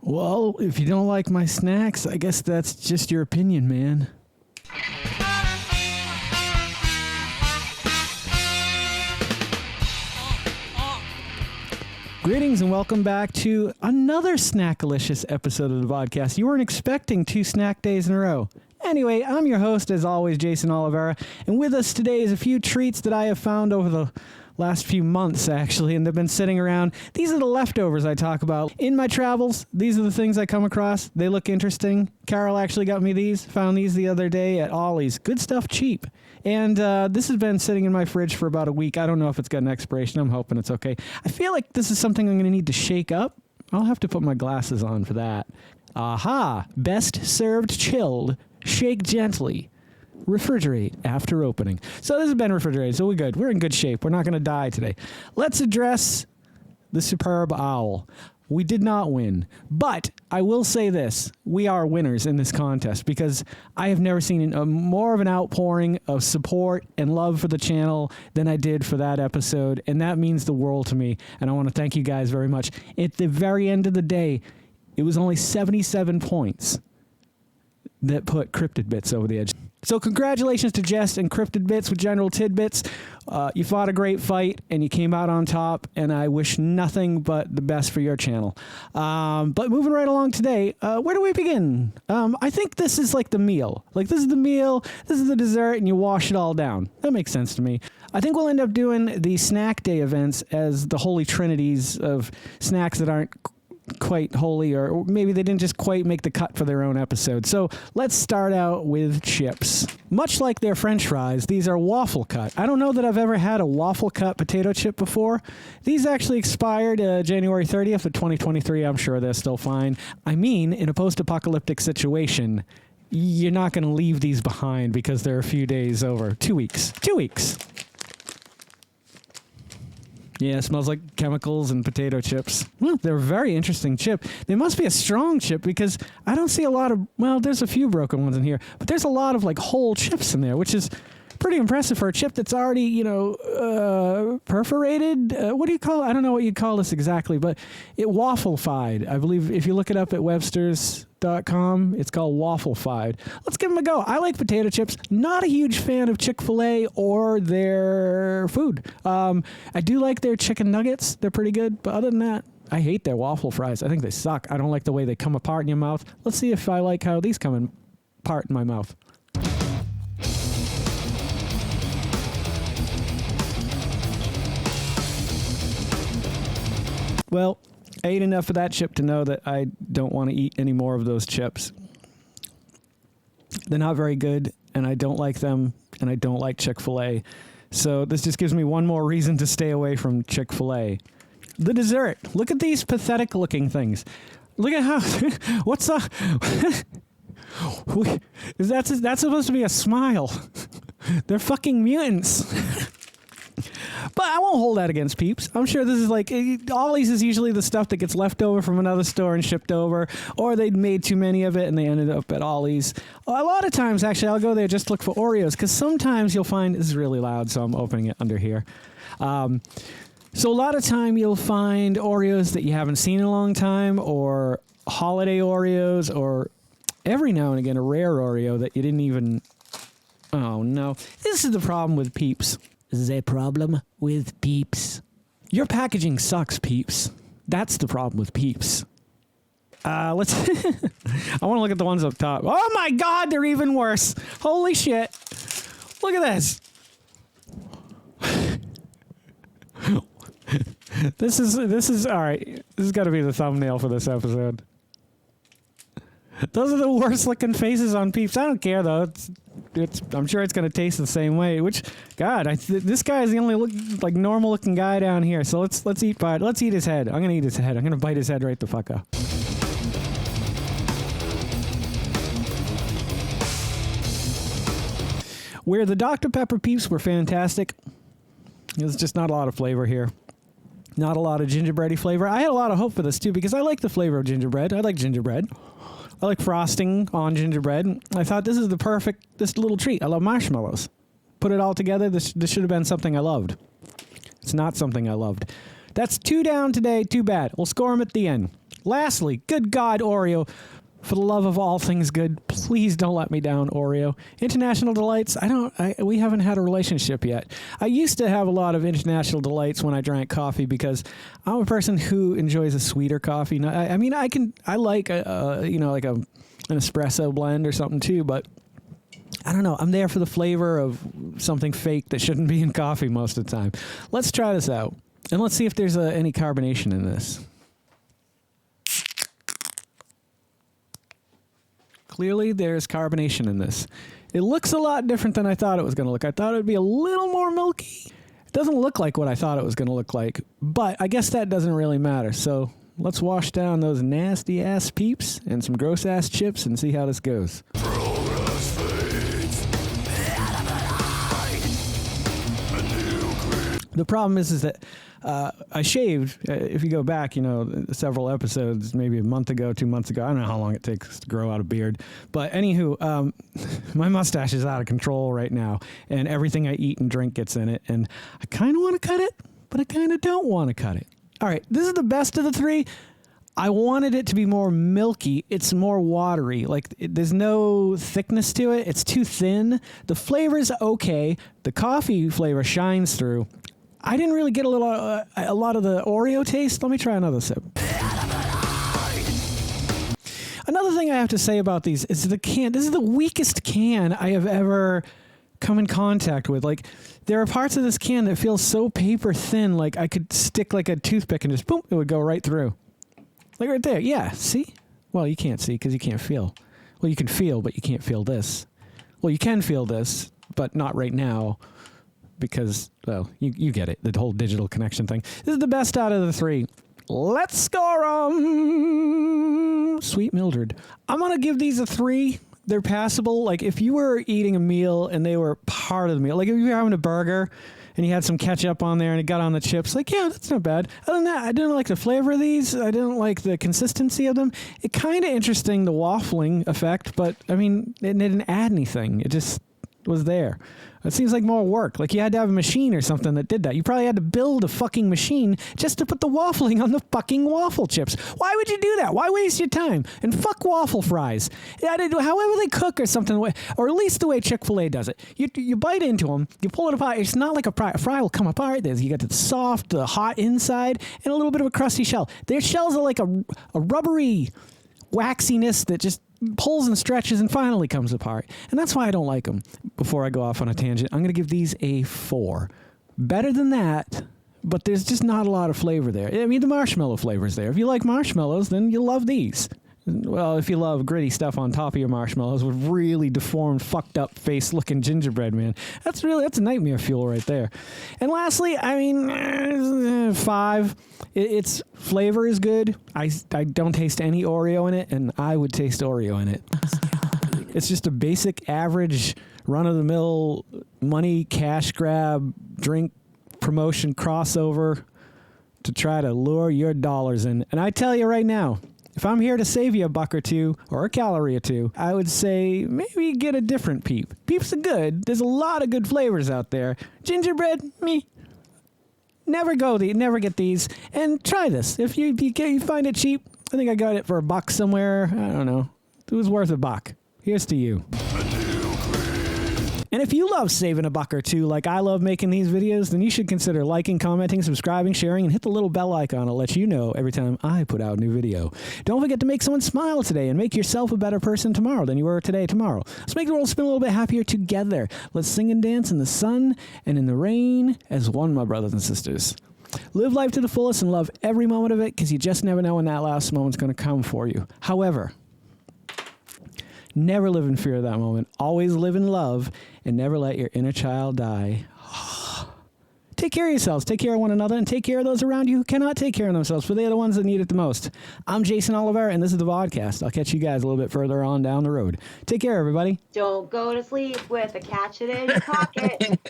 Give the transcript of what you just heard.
Well, if you don't like my snacks, I guess that's just your opinion, man. Greetings and welcome back to another Snackalicious episode of the Vodkast. You weren't expecting 2 snack days in a row. Anyway, I'm your host, as always, Jason Oliveira, and with us today is a few treats that I have found over the last few months, actually, and they've been sitting around. These are the leftovers I talk about. In my travels, these are the things I come across. They look interesting. Carol actually got me these, found these the other day at Ollie's. Good stuff, cheap. And this has been sitting in my fridge for about a week. I don't know if it's got an expiration. I'm hoping it's okay. I feel like this is something I'm going to need to shake up. I'll have to put my glasses on for that. Aha! Best served chilled. Shake gently. Refrigerate after opening. So this has been refrigerated, so we're good. We're in good shape. We're not going to die today. Let's address the superb owl. We did not win, but I will say this. We are winners in this contest because I have never seen more of an outpouring of support and love for the channel than I did for that episode, and that means the world to me, and I want to thank you guys very much. At the very end of the day, it was only 77 points that put Cryptid Bits over the edge. So congratulations to Jess and Cryptid Bits with General Tidbits. You fought a great fight, and you came out on top, and I wish nothing but the best for your channel. But moving right along today, where do we begin? I think this is like the meal. Like, this is the meal, this is the dessert, and you wash it all down. That makes sense to me. I think we'll end up doing the snack day events as the holy trinities of snacks that aren't quite holy, or maybe they didn't just quite make the cut for their own episode. So let's start out with chips. Much like their French fries, these are waffle cut. I don't know that I've ever had a waffle cut potato chip before. These actually expired January 30th of 2023. I'm sure they're still fine. I mean, in a post-apocalyptic situation, you're not going to leave these behind because they're a few days over. 2 weeks. 2 weeks. Yeah, it smells like chemicals and potato chips. They're a very interesting chip. They must be a strong chip because I don't see a lot of, well, there's a few broken ones in here, but there's a lot of like whole chips in there, which is pretty impressive for a chip that's already, perforated. What do you call it? I don't know what you'd call this exactly, but it waffle-fied. I believe if you look it up at Webster's.com, it's called waffle-fied. Let's give them a go. I like potato chips. Not a huge fan of Chick-fil-A or their food. I do like their chicken nuggets. They're pretty good, but other than that, I hate their waffle fries. I think they suck. I don't like the way they come apart in your mouth. Let's see if I like how these come apart in my mouth. Well, I ate enough of that chip to know that I don't want to eat any more of those chips. They're not very good, and I don't like them, and I don't like Chick-fil-A. So this just gives me one more reason to stay away from Chick-fil-A. The dessert. Look at these pathetic-looking things. Look at how... What's the... That's supposed to be a smile. They're fucking mutants. But I won't hold that against Peeps. I'm sure this is like, Ollie's is usually the stuff that gets left over from another store and shipped over, or they'd made too many of it and they ended up at Ollie's. A lot of times, actually, I'll go there just to look for Oreos, because sometimes you'll find, this is really loud, so I'm opening it under here. So a lot of time you'll find Oreos that you haven't seen in a long time, or holiday Oreos, or every now and again a rare Oreo that you didn't even, oh no. This is the problem with Peeps. The problem with Peeps. Your packaging sucks, Peeps. That's the problem with Peeps. Let's... I want to look at the ones up top. Oh my God, they're even worse. Holy shit. Look at this. This is, all right. This has got to be the thumbnail for this episode. Those are the worst looking faces on Peeps. I don't care though. I'm sure it's going to taste the same way. Which, God, this guy is the only normal looking guy down here. So let's eat his head. I'm going to eat his head. I'm going to bite his head right the fuck up. Where the Dr. Pepper Peeps were fantastic, there's just not a lot of flavor here. Not a lot of gingerbready flavor. I had a lot of hope for this too because I like the flavor of gingerbread. I like gingerbread. I like frosting on gingerbread. I thought this is this little treat. I love marshmallows. Put it all together, this should have been something I loved. It's not something I loved. That's 2 down today, too bad. We'll score them at the end. Lastly, good God, Oreo. For the love of all things good, please don't let me down, Oreo. International Delights, we haven't had a relationship yet. I used to have a lot of International Delights when I drank coffee because I'm a person who enjoys a sweeter coffee. I like an espresso blend or something too, but I don't know. I'm there for the flavor of something fake that shouldn't be in coffee most of the time. Let's try this out, and let's see if there's any carbonation in this. Clearly, there's carbonation in this. It looks a lot different than I thought it was going to look. I thought it would be a little more milky. It doesn't look like what I thought it was going to look like, but I guess that doesn't really matter. So let's wash down those nasty-ass Peeps and some gross-ass chips and see how this goes. The problem is that I shaved. If you go back, several episodes, maybe a month ago, 2 months ago. I don't know how long it takes to grow out a beard. But anywho, my mustache is out of control right now, and everything I eat and drink gets in it. And I kind of want to cut it, but I kind of don't want to cut it. All right, this is the best of the three. I wanted it to be more milky. It's more watery. There's no thickness to it. It's too thin. The flavor's okay. The coffee flavor shines through. I didn't really get a lot of the Oreo taste. Let me try another sip. Another thing I have to say about these is the can. This is the weakest can I have ever come in contact with. There are parts of this can that feel so paper thin, like I could stick like a toothpick and just boom, it would go right through. Like right there. Yeah, see? Well, you can't see because you can't feel. Well, you can feel, but you can't feel this. Well, you can feel this, but not right now. Because, well, you get it, the whole digital connection thing. This is the best out of the three. Let's score 'em. Sweet Mildred. I'm going to give these a 3. They're passable. If you were eating a meal and they were part of the meal, if you were having a burger and you had some ketchup on there and it got on the chips, yeah, that's not bad. Other than that, I didn't like the flavor of these. I didn't like the consistency of them. It kind of interesting, the waffling effect, but, it didn't add anything. It just was there. It seems like more work. You had to have a machine or something that did that. You probably had to build a fucking machine just to put the waffling on the fucking waffle chips. Why would you do that? Why waste your time? And fuck waffle fries. However they cook or something, or at least the way Chik-fil-A does it. You bite into them, you pull it apart. It's not like a fry. A fry will come apart. You got the soft, the hot inside, and a little bit of a crusty shell. Their shells are like a rubbery waxiness that just pulls and stretches and finally comes apart. And that's why I don't like them. Before I go off on a tangent, I'm going to give these a 4. Better than that, but there's just not a lot of flavor there. The marshmallow flavor's there. If you like marshmallows, then you'll love these. Well, if you love gritty stuff on top of your marshmallows with really deformed, fucked up face-looking gingerbread, man, that's nightmare fuel right there. And lastly, 5. Its flavor is good. I don't taste any Oreo in it, and I would taste Oreo in it. It's just a basic, average, run-of-the-mill money cash grab drink promotion crossover to try to lure your dollars in. And I tell you right now, if I'm here to save you a buck or two, or a calorie or two, I would say maybe get a different Peep. Peeps are good. There's a lot of good flavors out there. Gingerbread, me. Never get these. And try this. If you find it cheap, I think I got it for $1 somewhere. I don't know. It was worth $1. Here's to you. And if you love saving $1 or $2 like I love making these videos, then you should consider liking, commenting, subscribing, sharing, and hit the little bell icon. It'll let you know every time I put out a new video. Don't forget to make someone smile today and make yourself a better person tomorrow than you were tomorrow. Let's make the world spin a little bit happier together. Let's sing and dance in the sun and in the rain as one, my brothers and sisters. Live life to the fullest and love every moment of it, because you just never know when that last moment's going to come for you. However, never live in fear of that moment. Always live in love, and never let your inner child die. Take care of yourselves. Take care of one another, and take care of those around you who cannot take care of themselves, for they're the ones that need it the most. I'm Jason Oliveira, and this is the Vodkast. I'll catch you guys a little bit further on down the road. Take care, everybody. Don't go to sleep with a catch it in your pocket.